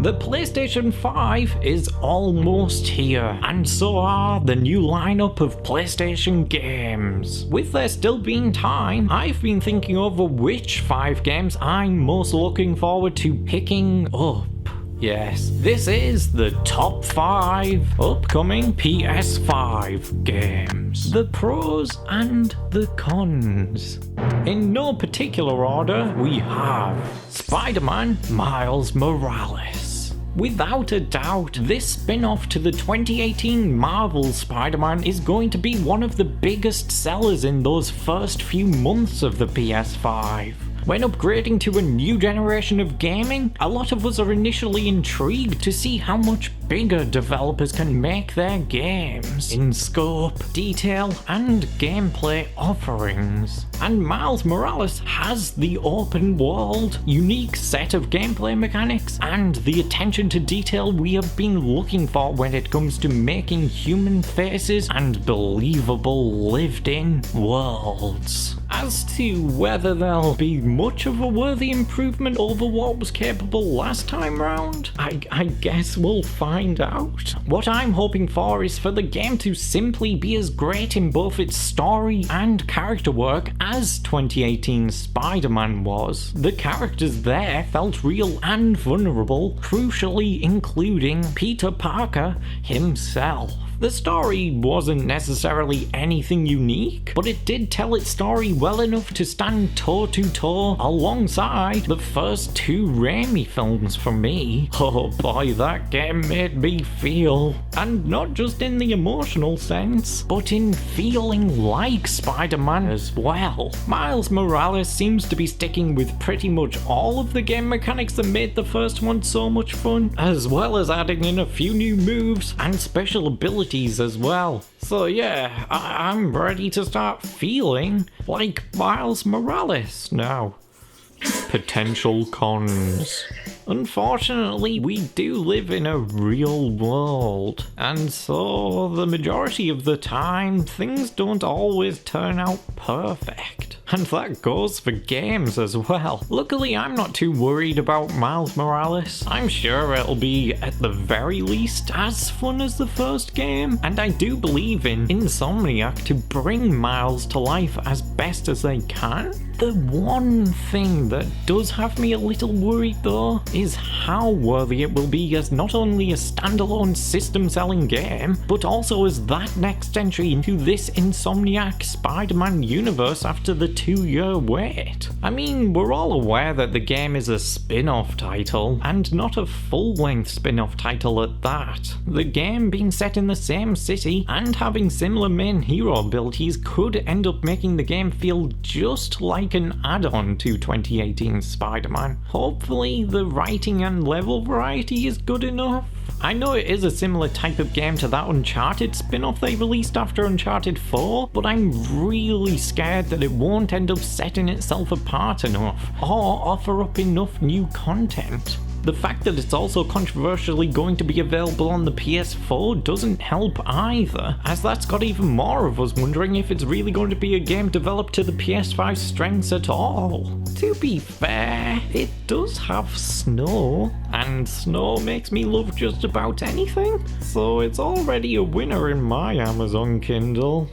The PlayStation 5 is almost here, and so are the new lineup of PlayStation games. With there still being time, I've been thinking over which 5 games I'm most looking forward to picking up. Yes, this is the top 5 upcoming PS5 games. The pros and the cons. In no particular order, we have Spider-Man Miles Morales. Without a doubt, this spin-off to the 2018 Marvel Spider-Man is going to be one of the biggest sellers in those first few months of the PS5. When upgrading to a new generation of gaming, a lot of us are initially intrigued to see how much bigger developers can make their games in scope, detail, and gameplay offerings. And Miles Morales has the open world, unique set of gameplay mechanics, and the attention to detail we have been looking for when it comes to making human faces and believable lived-in worlds. As to whether there'll be much of a worthy improvement over what was capable last time round, I guess we'll find out. What I'm hoping for is for the game to simply be as great in both its story and character work as 2018 Spider-Man was. The characters there felt real and vulnerable, crucially including Peter Parker himself. The story wasn't necessarily anything unique, but it did tell its story well enough to stand toe-to-toe alongside the first 2 Raimi films for me. Oh boy, that game made me feel. And not just in the emotional sense, but in feeling like Spider-Man as well. Miles Morales seems to be sticking with pretty much all of the game mechanics that made the first one so much fun, as well as adding in a few new moves and special abilities as well. So yeah, I'm ready to start feeling like Miles Morales now. Potential cons. Unfortunately, we do live in a real world, and so the majority of the time, things don't always turn out perfect. And that goes for games as well. Luckily, I'm not too worried about Miles Morales. I'm sure it'll be, at the very least, as fun as the first game, and I do believe in Insomniac to bring Miles to life as best as they can. The one thing that does have me a little worried though is how worthy it will be as not only a standalone system-selling game, but also as that next entry into this Insomniac Spider-Man universe after the 2-year wait. I mean, we're all aware that the game is a spin-off title, and not a full-length spin-off title at that. The game being set in the same city and having similar main hero abilities could end up making the game feel just like an add-on to 2018 Spider-Man. Hopefully the writing and level variety is good enough. I know it is a similar type of game to that Uncharted spin-off they released after Uncharted 4, but I'm really scared that it won't end up setting itself apart enough, or offer up enough new content. The fact that it's also controversially going to be available on the PS4 doesn't help either, as that's got even more of us wondering if it's really going to be a game developed to the PS5's strengths at all. To be fair, it does have snow, and snow makes me love just about anything, so it's already a winner in my Amazon Kindle.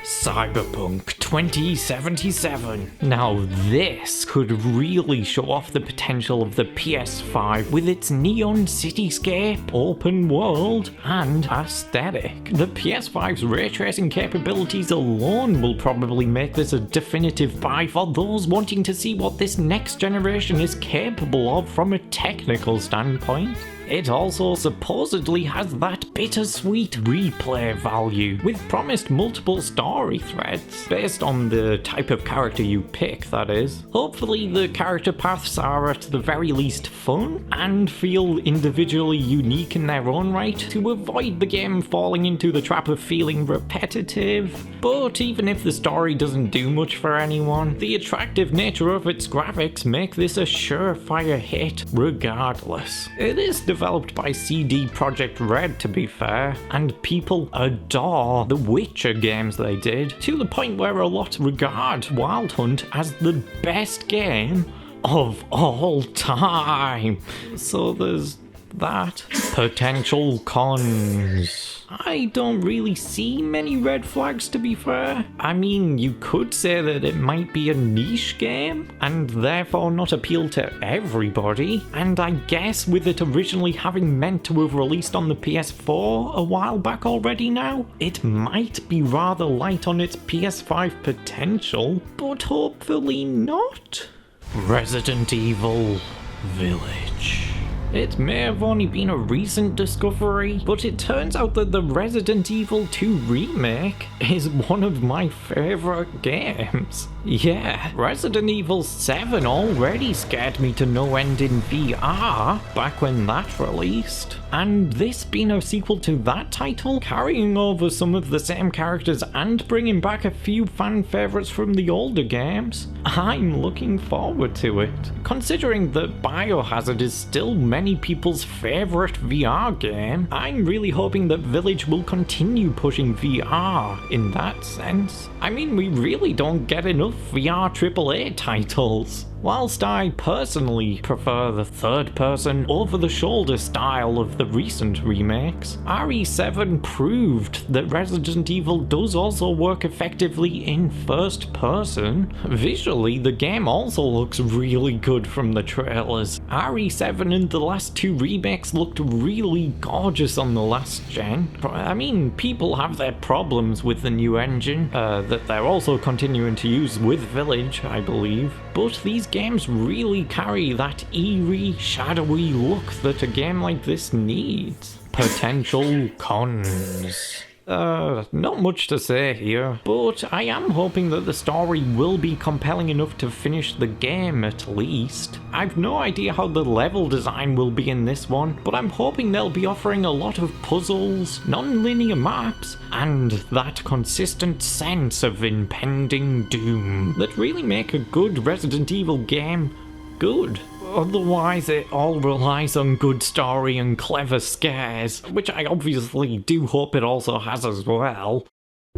Cyberpunk 2077. Now this could really show off the potential of the PS5 with its neon cityscape, open world, and aesthetic. The PS5's ray tracing capabilities alone will probably make this a definitive buy for those wanting to see what this next generation is capable of from a technical standpoint. It also supposedly has that bittersweet replay value, with promised multiple story threads, based on the type of character you pick, that is. Hopefully the character paths are at the very least fun, and feel individually unique in their own right, to avoid the game falling into the trap of feeling repetitive. But even if the story doesn't do much for anyone, the attractive nature of its graphics make this a surefire hit regardless. It is developed by CD Projekt Red, to be fair, and people adore the Witcher games they did, to the point where a lot regard Wild Hunt as the best game of all time. So there's that. Potential cons. I don't really see many red flags, to be fair. I mean, you could say that it might be a niche game and therefore not appeal to everybody. And I guess with it originally having meant to have released on the PS4 a while back already now, it might be rather light on its PS5 potential, but hopefully not. Resident Evil Village. It may have only been a recent discovery, but it turns out that the Resident Evil 2 remake is one of my favourite games. Yeah, Resident Evil 7 already scared me to no end in VR back when that released. And this being a sequel to that title, carrying over some of the same characters and bringing back a few fan favourites from the older games, I'm looking forward to it. Considering that Biohazard is still many people's favourite VR game, I'm really hoping that Village will continue pushing VR in that sense. I mean, we really don't get enough VR AAA titles. Whilst I personally prefer the third-person, over-the-shoulder style of the recent remakes, RE7 proved that Resident Evil does also work effectively in first-person. Visually, the game also looks really good from the trailers. RE7 and the last two remakes looked really gorgeous on the last gen. I mean, people have their problems with the new engine, that they're also continuing to use with Village, I believe. But these games really carry that eerie, shadowy look that a game like this needs. Potential cons. Not much to say here, but I am hoping that the story will be compelling enough to finish the game at least. I've no idea how the level design will be in this one, but I'm hoping they'll be offering a lot of puzzles, non-linear maps, and that consistent sense of impending doom that really make a good Resident Evil game good. Otherwise, it all relies on good story and clever scares, which I obviously do hope it also has as well.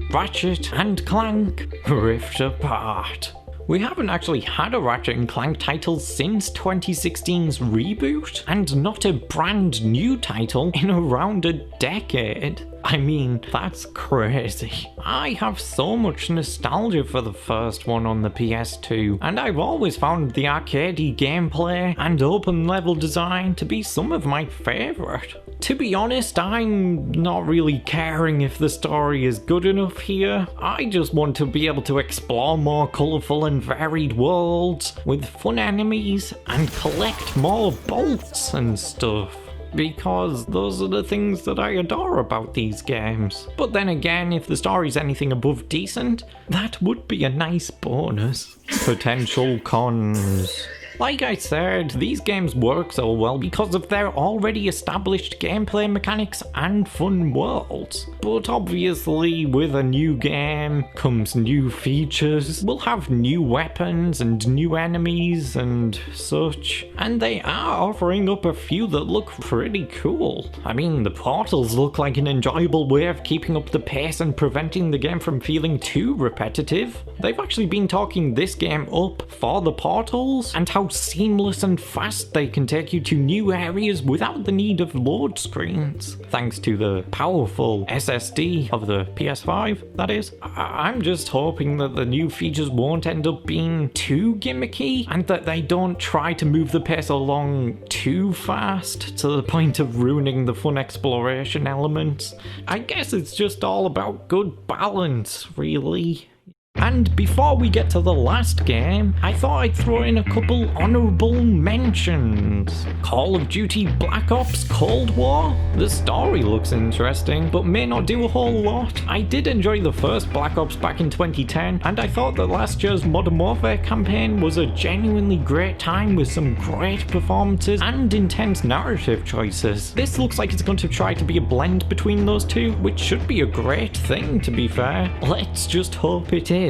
Ratchet and Clank Rift Apart. We haven't actually had a Ratchet & Clank title since 2016's reboot, and not a brand new title in around a decade. I mean, that's crazy. I have so much nostalgia for the first one on the PS2, and I've always found the arcadey gameplay and open level design to be some of my favourite. To be honest, I'm not really caring if the story is good enough here. I just want to be able to explore more colourful and varied worlds with fun enemies and collect more bolts and stuff. Because those are the things that I adore about these games. But then again, if the story's anything above decent, that would be a nice bonus. Potential cons. Like I said, these games work so well because of their already established gameplay mechanics and fun worlds. But obviously, with a new game comes new features. We'll have new weapons and new enemies and such. And they are offering up a few that look pretty cool. I mean, the portals look like an enjoyable way of keeping up the pace and preventing the game from feeling too repetitive. They've actually been talking this game up for the portals and how seamless and fast they can take you to new areas without the need of load screens, thanks to the powerful SSD of the PS5, that is. I'm just hoping that the new features won't end up being too gimmicky and that they don't try to move the pace along too fast to the point of ruining the fun exploration elements. I guess it's just all about good balance, really. And before we get to the last game, I thought I'd throw in a couple honourable mentions. Call of Duty Black Ops Cold War? The story looks interesting, but may not do a whole lot. I did enjoy the first Black Ops back in 2010, and I thought that last year's Modern Warfare campaign was a genuinely great time with some great performances and intense narrative choices. This looks like it's going to try to be a blend between those two, which should be a great thing, to be fair. Let's just hope it is.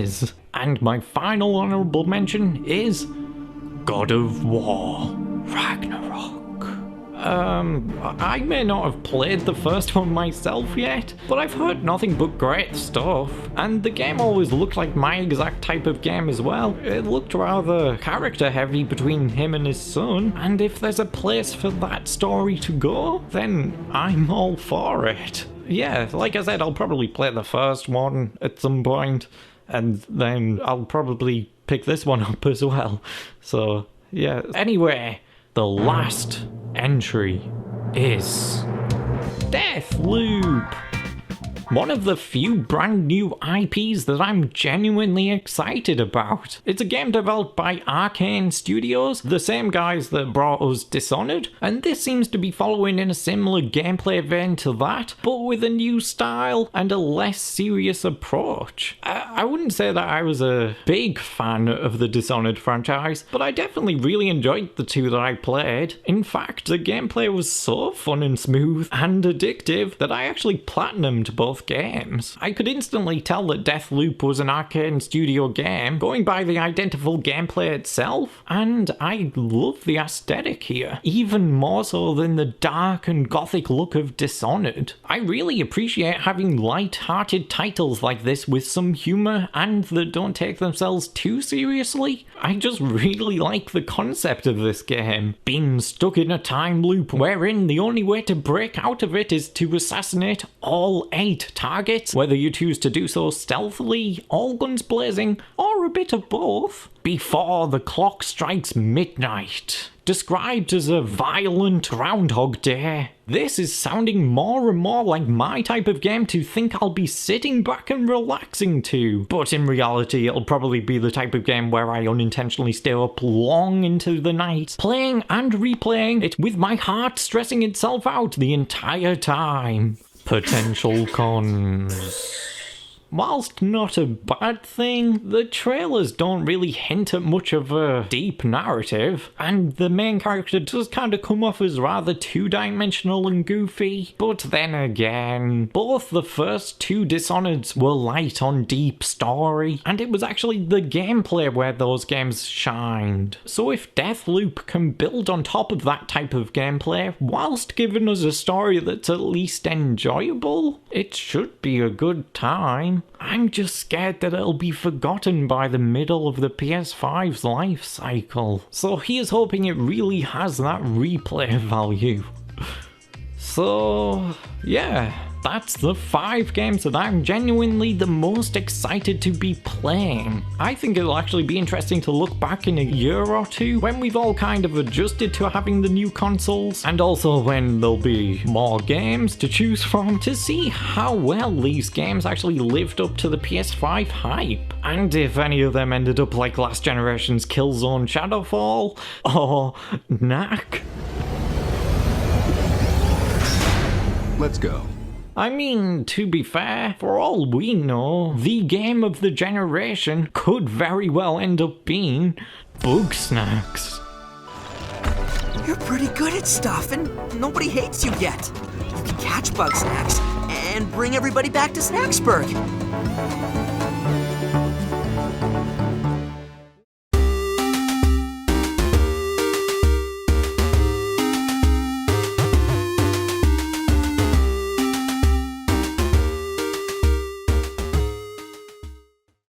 And my final honourable mention is God of War Ragnarok. I may not have played the first one myself yet, but I've heard nothing but great stuff, and the game always looked like my exact type of game as well. It looked rather character heavy between him and his son, and if there's a place for that story to go, then I'm all for it. Yeah, like I said, I'll probably play the first one at some point, and then I'll probably pick this one up as well. So, yeah. Anyway, the last entry is Deathloop. One of the few brand new IPs that I'm genuinely excited about. It's a game developed by Arcane Studios, the same guys that brought us Dishonored, and this seems to be following in a similar gameplay vein to that, but with a new style and a less serious approach. I wouldn't say that I was a big fan of the Dishonored franchise, but I definitely really enjoyed the two that I played. In fact, the gameplay was so fun and smooth and addictive that I actually platinumed both games. I could instantly tell that Deathloop was an Arcane Studio game, going by the identical gameplay itself, and I love the aesthetic here, even more so than the dark and gothic look of Dishonored. I really appreciate having light-hearted titles like this with some humour and that don't take themselves too seriously. I just really like the concept of this game, being stuck in a time loop wherein the only way to break out of it is to assassinate all 8 targets, whether you choose to do so stealthily, all guns blazing, or a bit of both, before the clock strikes midnight. Described as a violent Groundhog Day, this is sounding more and more like my type of game to think I'll be sitting back and relaxing to. But in reality, it'll probably be the type of game where I unintentionally stay up long into the night, playing and replaying it with my heart stressing itself out the entire time. Potential cons. Whilst not a bad thing, the trailers don't really hint at much of a deep narrative, and the main character does kind of come off as rather two-dimensional and goofy. But then again, both the first 2 Dishonoreds were light on deep story, and it was actually the gameplay where those games shined. So if Deathloop can build on top of that type of gameplay, whilst giving us a story that's at least enjoyable, it should be a good time. I'm just scared that it'll be forgotten by the middle of the PS5's life cycle. So here's hoping it really has that replay value. So, yeah. That's the 5 games that I'm genuinely the most excited to be playing. I think it'll actually be interesting to look back in a year or two when we've all kind of adjusted to having the new consoles, and also when there'll be more games to choose from, to see how well these games actually lived up to the PS5 hype. And if any of them ended up like last generation's Killzone Shadowfall, or Knack. Let's go. I mean, to be fair, for all we know, the game of the generation could very well end up being Bugsnax. You're pretty good at stuff, and nobody hates you yet. You can catch Bugsnax and bring everybody back to Snacksburg.